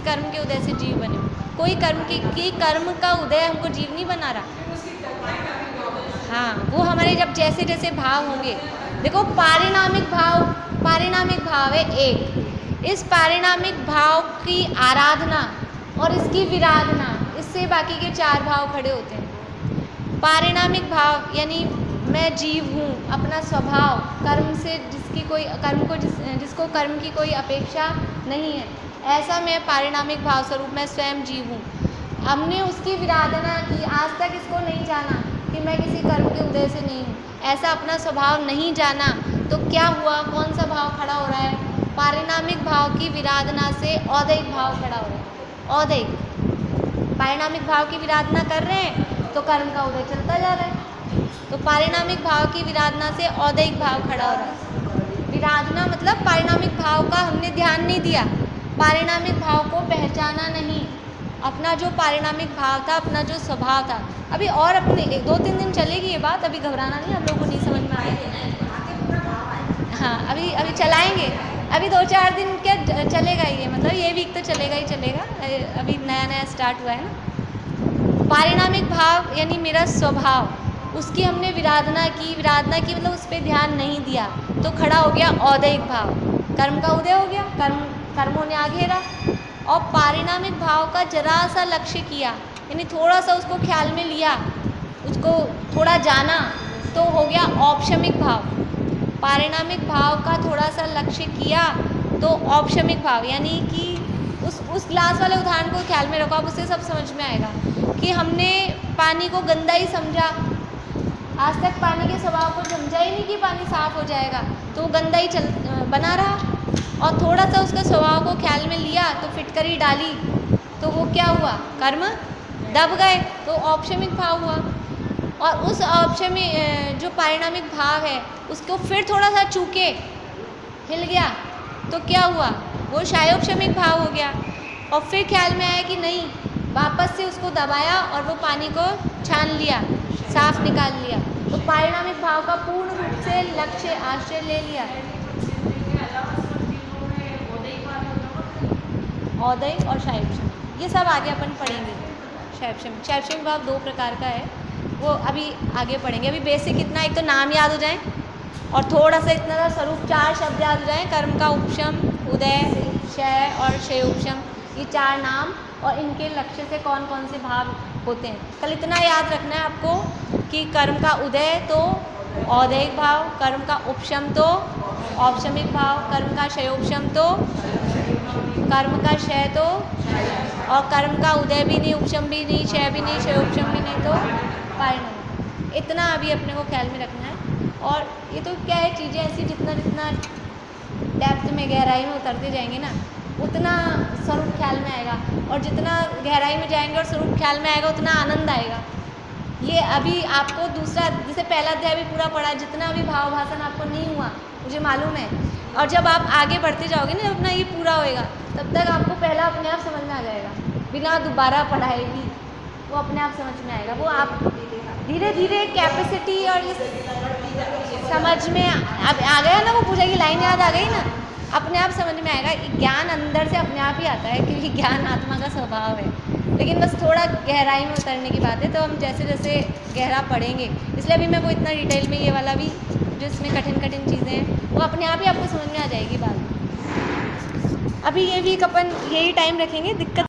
Speaker 1: कर्म के उदय से जीव बने? कोई कर्म की कर्म का उदय हमको जीव नहीं बना रहा। हाँ, वो हमारे जब जैसे जैसे भाव होंगे। देखो, पारिणामिक भाव है एक। इस पारिणामिक भाव की आराधना और इसकी विराधना, इससे बाकी के चार भाव खड़े होते हैं। पारिणामिक भाव यानी मैं जीव हूँ, अपना स्वभाव कर्म से जिसको कर्म की कोई अपेक्षा नहीं है, ऐसा मैं पारिणामिक भाव स्वरूप मैं स्वयं जीव हूँ। हमने उसकी विराधना की, आज तक इसको नहीं जाना कि मैं किसी कर्म के उदय से नहीं हूँ, ऐसा अपना स्वभाव नहीं जाना। तो क्या हुआ? कौन सा भाव खड़ा हो रहा है? पारिणामिक भाव की विराधना से औदैहिक भाव खड़ा हो रहा है। औदैहिक पारिणामिक भाव की विराधना कर रहे हैं तो कर्म का उदय चलता जा रहा है। तो पारिणामिक भाव की विराधना से औदैहिक भाव खड़ा हो रहा है। विराधना मतलब पारिणामिक भाव का हमने ध्यान नहीं दिया, पारिणामिक भाव को पहचाना नहीं, अपना जो पारिणामिक भाव था, अपना जो स्वभाव था। अभी और अपने 2-3 दिन चलेगी ये बात, अभी घबराना नहीं, आप लोगों को नहीं समझ में आया। हाँ, अभी चलाएंगे, अभी 2-4 दिन क्या चलेगा ये, मतलब ये वीक तो चलेगा ही चलेगा, अभी नया स्टार्ट हुआ है ना। पारिणामिक भाव यानी मेरा स्वभाव, उसकी हमने विराधना की मतलब उस पर ध्यान नहीं दिया, तो खड़ा हो गया औदैहिक भाव, कर्म का उदय हो गया, कर्मों ने आ घेरा। और पारिणामिक भाव का जरा सा लक्ष्य किया, यानी थोड़ा सा उसको ख्याल में लिया, उसको थोड़ा जाना, तो हो गया औपशमिक भाव। पारिणामिक भाव का थोड़ा सा लक्ष्य किया तो औपशमिक भाव, यानी कि उस ग्लास वाले उदाहरण को ख्याल में रखो, आप उससे सब समझ में आएगा कि हमने पानी को गंदा ही समझा, आज तक पानी के स्वभाव को समझा ही नहीं कि पानी साफ हो जाएगा, तो वो गंदा ही बना रहा। और थोड़ा सा उसका स्वभाव को ख्याल में लिया तो फिटकरी डाली, तो वो क्या हुआ? कर्म दब गए, तो औपशमिक भाव हुआ। और उस औपशमिक जो पारिणामिक भाव है उसको फिर थोड़ा सा चूके हिल गया, तो क्या हुआ? वो क्षयोपशमिक भाव हो गया। और फिर ख्याल में आया कि नहीं, वापस से उसको दबाया और वो पानी को छान लिया, साफ निकाल लिया, तो पारिणामिक भाव का पूर्ण रूप से लक्ष्य आश्रय ले लिया। औदैहिक और क्षयोपशमिक, ये सब आगे अपन पढ़ेंगे। क्षयोपशमिक भाव 2 प्रकार का है, वो अभी आगे पढ़ेंगे। अभी बेसिक इतना, एक तो नाम याद हो जाए और थोड़ा सा इतना सा स्वरूप, 4 शब्द याद हो जाए, कर्म का उपशम, उदय, क्षय और क्षयोपशम, ये 4 नाम, और इनके लक्ष्य से कौन कौन से भाव होते हैं। कल इतना याद रखना है आपको कि कर्म का उदय तो औदैहिक भाव, कर्म का उपशम तो औपशमिक भाव, कर्म का क्षयोपशम तो, कर्म का क्षय तो, और कर्म का उदय भी नहीं, उपशम भी नहीं, क्षय भी नहीं, क्षयोपशम भी नहीं तो परिणम। इतना अभी अपने को ख्याल में रखना है। और ये तो क्या है, चीज़ें ऐसी जितना जितना डेप्थ में गहराई में उतरते जाएंगे ना, उतना स्वरूप ख्याल में आएगा, और जितना गहराई में जाएंगे और स्वरूप ख्याल में आएगा उतना आनंद आएगा। ये अभी आपको दूसरा, जैसे पहला अध्याय भी पूरा पढ़ा, जितना भी भाव भाषण आपको नहीं हुआ मुझे मालूम है, और जब आप आगे बढ़ते जाओगे ना, अपना ये पूरा होएगा, तब तक आपको पहला अपने आप समझ में आ जाएगा, बिना दोबारा पढ़ाए भी वो अपने आप समझ में आएगा। वो आप धीरे धीरे कैपेसिटी और इस समझ में अब आ गया ना, वो पूजा की लाइन याद आ गई ना, अपने आप समझ में आएगा। ज्ञान अंदर से अपने आप ही आता है, क्योंकि ज्ञान आत्मा का स्वभाव है। लेकिन बस थोड़ा गहराई में उतरने की बात है, तो हम जैसे जैसे गहरा पढ़ेंगे, इसलिए अभी मैं वो इतना डिटेल में ये वाला भी जो इसमें कठिन कठिन चीज़ें हैं, वो अपने आप ही आपको समझ में आ जाएगी बात। अभी ये वीक अपन यही टाइम रखेंगे, दिक्कत